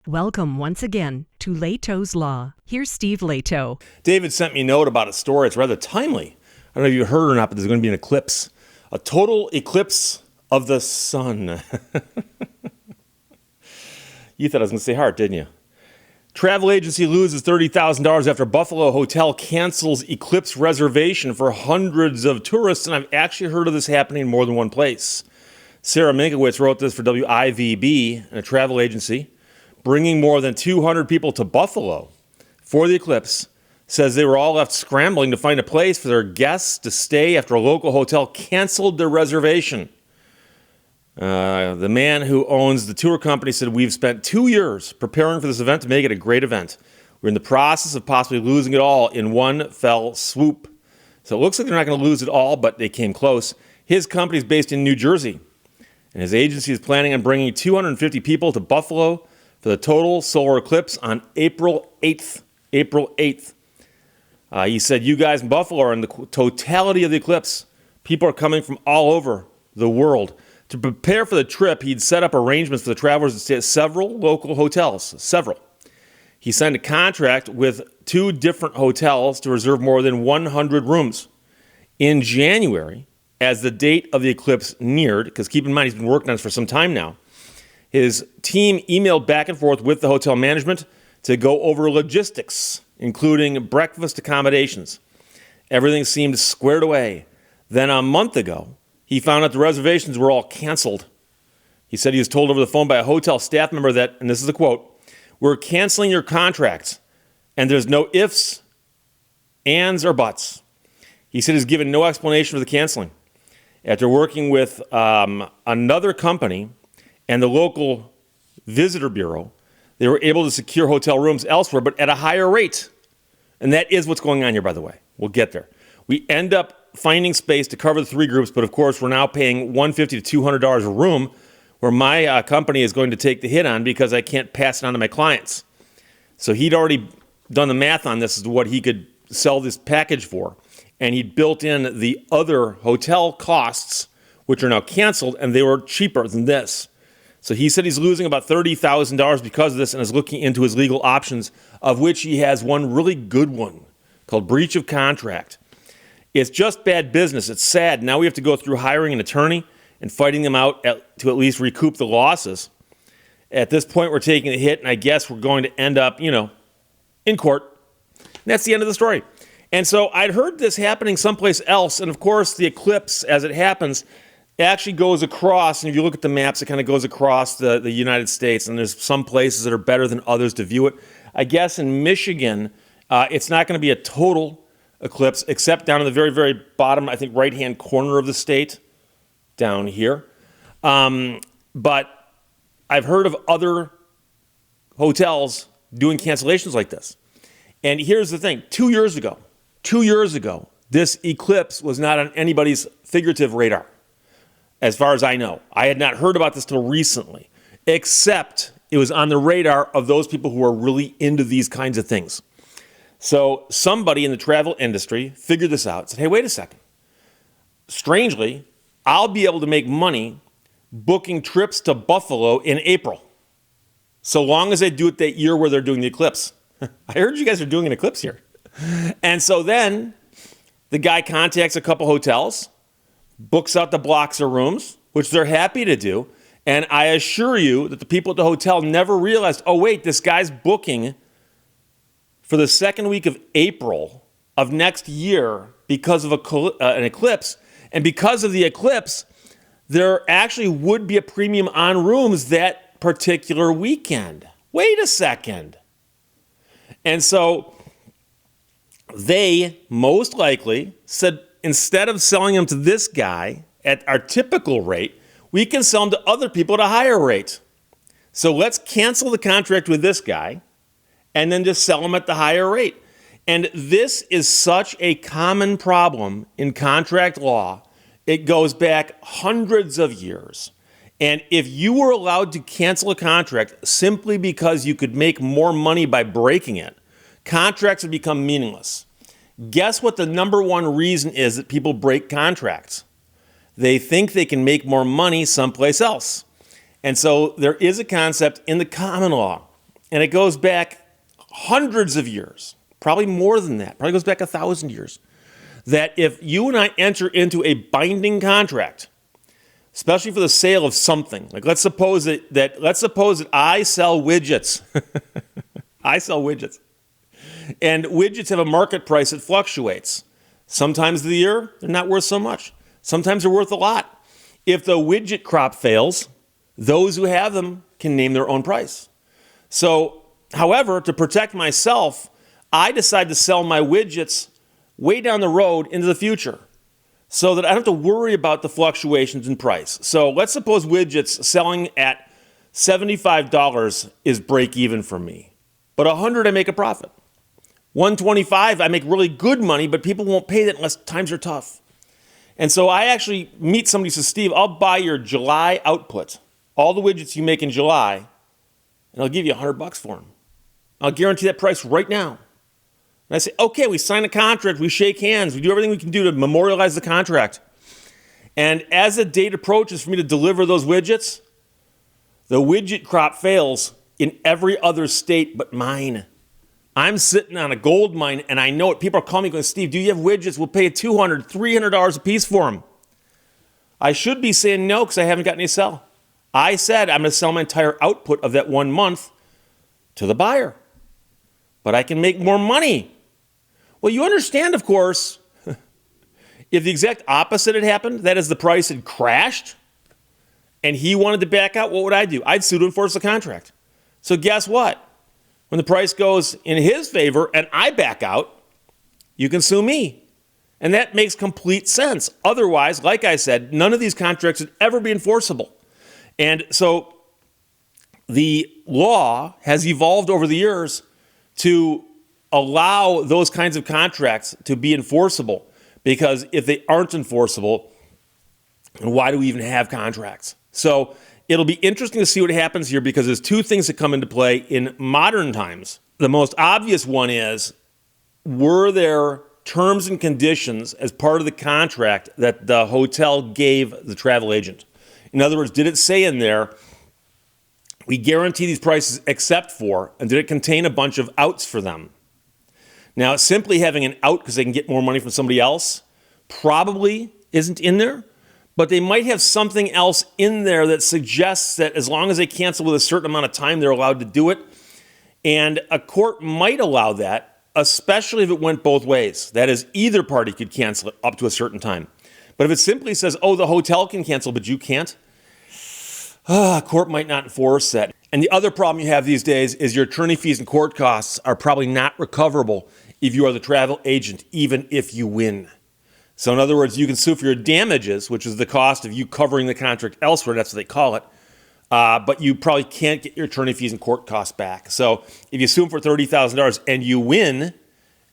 Welcome once again to Lehto's Law. Here's Steve Lehto. David sent me a note about a story. It's rather timely. I don't know if you heard or not, but there's going to be an eclipse. A total eclipse of the sun. You thought I was going to say heart, didn't you? Travel agency loses $30,000 after Buffalo hotel cancels Eclipse reservation for hundreds of tourists, and I've actually heard of this happening in more than one place. Sarah Minkowitz wrote this for WIVB, a travel agency, bringing more than 200 people to Buffalo for the eclipse. Says they were all left scrambling to find a place for their guests to stay after a local hotel canceled their reservation. The man who owns the tour company said, "We've spent 2 years preparing for this event to make it a great event. We're in the process of possibly losing it all in one fell swoop." So it looks like they're not going to lose it all, but they came close. His company is based in New Jersey, and his agency is planning on bringing 250 people to Buffalo for the total solar eclipse on April 8th. April 8th. He said, "You guys in Buffalo are in the totality of the eclipse. People are coming from all over the world." To prepare for the trip, he'd set up arrangements for the travelers to stay at several local hotels. Several. He signed a contract with 2 different hotels to reserve more than 100 rooms. In January, as the date of the eclipse neared, because keep in mind he's been working on this for some time now, his team emailed back and forth with the hotel management to go over logistics, including breakfast accommodations. Everything seemed squared away. Then a month ago, he found out the reservations were all canceled. He said he was told over the phone by a hotel staff member that, and this is a quote, "We're canceling your contracts, and there's no ifs, ands, or buts." He said he's given no explanation for the canceling. After working with another company and the local visitor bureau, they were able to secure hotel rooms elsewhere, but at a higher rate. And that is what's going on here, by the way. We'll get there. We end up finding space to cover the 3 groups, but of course we're now paying $150 to $200 a room, where my company is going to take the hit on because I can't pass it on to my clients. So he'd already done the math on this as to what he could sell this package for, and he'd built in the other hotel costs, which are now canceled, and they were cheaper than this. So he said he's losing about $30,000 because of this and is looking into his legal options, of which he has one really good one called breach of contract. It's just bad business. It's sad. Now we have to go through hiring an attorney and fighting them out to at least recoup the losses. At this point, we're taking the hit, and I guess we're going to end up, in court. And that's the end of the story. And so I'd heard this happening someplace else, and of course the eclipse, as it happens, actually goes across, and if you look at the maps, it kind of goes across the United States, and there's some places that are better than others to view it. I guess in Michigan, it's not going to be a total eclipse, except down in the very, very bottom, I think, right-hand corner of the state, down here. But I've heard of other hotels doing cancellations like this. And here's the thing. 2 years ago, this eclipse was not on anybody's figurative radar. As far as I know, I had not heard about this till recently, except it was on the radar of those people who are really into these kinds of things. So somebody in the travel industry figured this out, said, "Hey, wait a second. Strangely, I'll be able to make money booking trips to Buffalo in April, so long as they do it that year where they're doing the eclipse." I heard you guys are doing an eclipse here. And so then the guy contacts a couple hotels, books out the blocks of rooms, which they're happy to do. And I assure you that the people at the hotel never realized, oh, wait, this guy's booking for the second week of April of next year because of an eclipse. And because of the eclipse, there actually would be a premium on rooms that particular weekend. Wait a second. And so they most likely said, instead of selling them to this guy at our typical rate, we can sell them to other people at a higher rate. So let's cancel the contract with this guy and then just sell them at the higher rate. And this is such a common problem in contract law. It goes back hundreds of years. And if you were allowed to cancel a contract simply because you could make more money by breaking it, contracts would become meaningless. Guess what the number one reason is that people break contracts? They think they can make more money someplace else. And so there is a concept in the common law and it goes back hundreds of years, probably more than that, probably goes back 1,000 years, that if you and I enter into a binding contract, especially for the sale of something, like let's suppose that I sell widgets. I sell widgets. And widgets have a market price that fluctuates. Sometimes of the year, they're not worth so much. Sometimes they're worth a lot. If the widget crop fails, those who have them can name their own price. So, however, to protect myself, I decide to sell my widgets way down the road into the future so that I don't have to worry about the fluctuations in price. So let's suppose widgets selling at $75 is break even for me, but $100 I make a profit. $125 I make really good money, but people won't pay that unless times are tough. And so I actually meet somebody who says, Steve, I'll buy your July output, all the widgets you make in July, and I'll give you $100 for them. I'll guarantee that price right now. And I say, okay, we sign a contract, we shake hands, we do everything we can do to memorialize the contract. And as the date approaches for me to deliver those widgets, the widget crop fails in every other state but mine. I'm sitting on a gold mine, and I know it. People are calling me going, Steve, do you have widgets? We'll pay you $200, $300 a piece for them. I should be saying no because I haven't got any to sell. I said I'm going to sell my entire output of that 1 month to the buyer. But I can make more money. Well, you understand, of course, if the exact opposite had happened, that is the price had crashed, and he wanted to back out, what would I do? I'd sue to enforce the contract. So guess what? When the price goes in his favor and I back out, you can sue me. And that makes complete sense. Otherwise, like I said, none of these contracts would ever be enforceable. And so the law has evolved over the years to allow those kinds of contracts to be enforceable. Because if they aren't enforceable, then why do we even have contracts? So it'll be interesting to see what happens here because there's two things that come into play in modern times. The most obvious one is, were there terms and conditions as part of the contract that the hotel gave the travel agent? In other words, did it say in there, we guarantee these prices except for, and did it contain a bunch of outs for them? Now, simply having an out because they can get more money from somebody else probably isn't in there. But they might have something else in there that suggests that as long as they cancel with a certain amount of time, they're allowed to do it. And a court might allow that, especially if it went both ways. That is, either party could cancel it up to a certain time. But if it simply says, oh, the hotel can cancel, but you can't, a court might not enforce that. And the other problem you have these days is your attorney fees and court costs are probably not recoverable if you are the travel agent, even if you win. So in other words, you can sue for your damages, which is the cost of you covering the contract elsewhere. That's what they call it. But you probably can't get your attorney fees and court costs back. So if you sue them for $30,000 and you win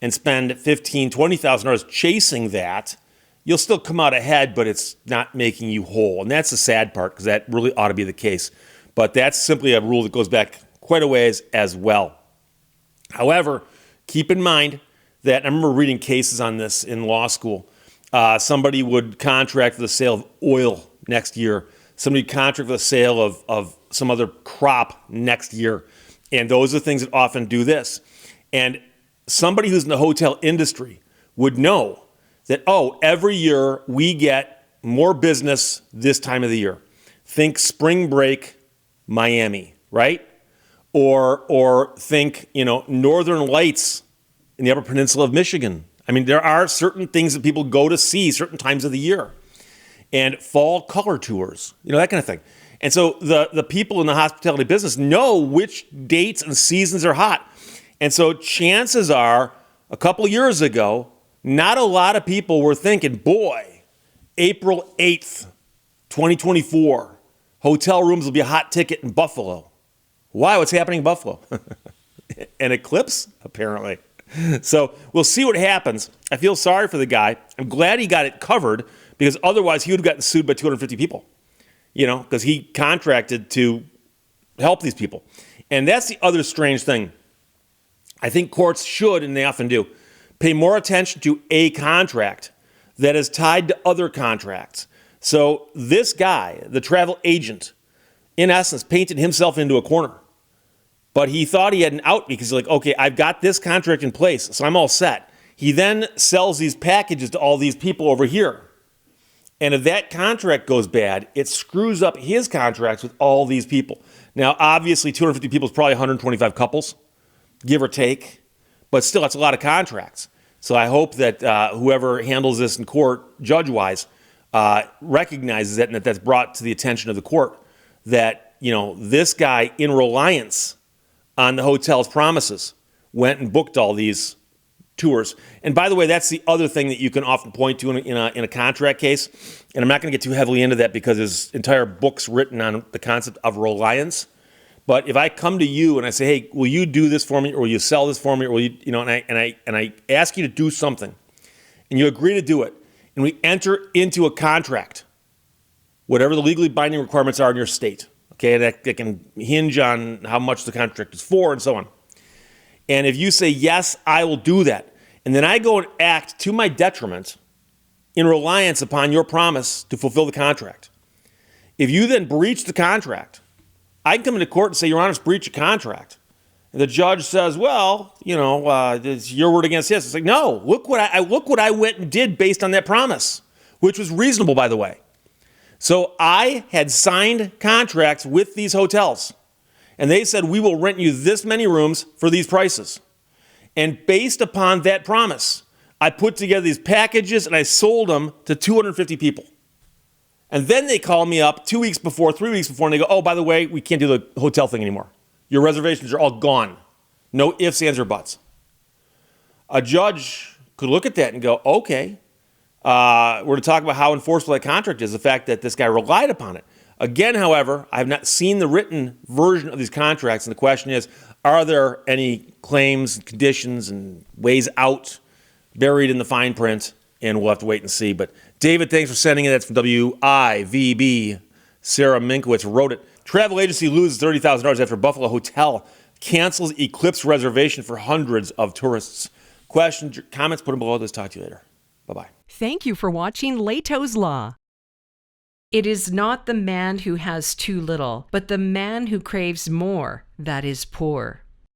and spend $15,000, $20,000 chasing that, you'll still come out ahead, but it's not making you whole. And that's the sad part because that really ought to be the case. But that's simply a rule that goes back quite a ways as well. However, keep in mind that I remember reading cases on this in law school. Somebody would contract for the sale of oil next year. Somebody would contract for the sale of some other crop next year. And those are things that often do this. And somebody who's in the hotel industry would know that, oh, every year we get more business this time of the year. Think spring break, Miami, right? Or think, Northern Lights in the Upper Peninsula of Michigan. I mean, there are certain things that people go to see certain times of the year. And fall color tours, that kind of thing. And so the people in the hospitality business know which dates and seasons are hot. And so chances are, a couple of years ago, not a lot of people were thinking, boy, April 8th, 2024, hotel rooms will be a hot ticket in Buffalo. Why? What's happening in Buffalo? An eclipse, apparently. So we'll see what happens. I feel sorry for the guy. I'm glad he got it covered because otherwise he would have gotten sued by 250 people, because he contracted to help these people. And that's the other strange thing. I think courts should, and they often do, pay more attention to a contract that is tied to other contracts. So this guy, the travel agent, in essence, painted himself into a corner But he thought he had an out because he's like, okay, I've got this contract in place, so I'm all set. He then sells these packages to all these people over here. And if that contract goes bad, it screws up his contracts with all these people. Now, obviously, 250 people is probably 125 couples, give or take. But still, that's a lot of contracts. So I hope that whoever handles this in court, judge-wise, recognizes that and that that's brought to the attention of the court that, this guy, in reliance on the hotel's promises, went and booked all these tours. And by the way, that's the other thing that you can often point to in a contract case. And I'm not going to get too heavily into that because his entire book's written on the concept of reliance. But if I come to you and I say, hey, will you do this for me, or will you sell this for me, or will you, and I ask you to do something, and you agree to do it, and we enter into a contract, whatever the legally binding requirements are in your state, okay, that can hinge on how much the contract is for and so on. And if you say, yes, I will do that, and then I go and act to my detriment in reliance upon your promise to fulfill the contract, if you then breach the contract, I can come into court and say, Your Honor, it's breach of contract. And the judge says, well, it's your word against his. It's like, no, look what I went and did based on that promise, which was reasonable, by the way. So I had signed contracts with these hotels, and they said, we will rent you this many rooms for these prices. And based upon that promise, I put together these packages and I sold them to 250 people. And then they call me up 2 weeks before, 3 weeks before, and they go, oh, by the way, we can't do the hotel thing anymore. Your reservations are all gone. No ifs, ands, or buts. A judge could look at that and go, okay, we're to talk about how enforceable that contract is, the fact that this guy relied upon it. Again, however, I have not seen the written version of these contracts, and the question is, are there any claims and conditions and ways out buried in the fine print? And we'll have to wait and see. But David, thanks for sending it. That's from WIVB. Sarah Minkowitz wrote it. Travel agency loses $30,000 after Buffalo hotel cancels Eclipse reservation for hundreds of tourists. Questions, comments, put them below. Let's talk to you later. Bye-bye. Thank you for watching Lehto's Law. It is not the man who has too little, but the man who craves more that is poor.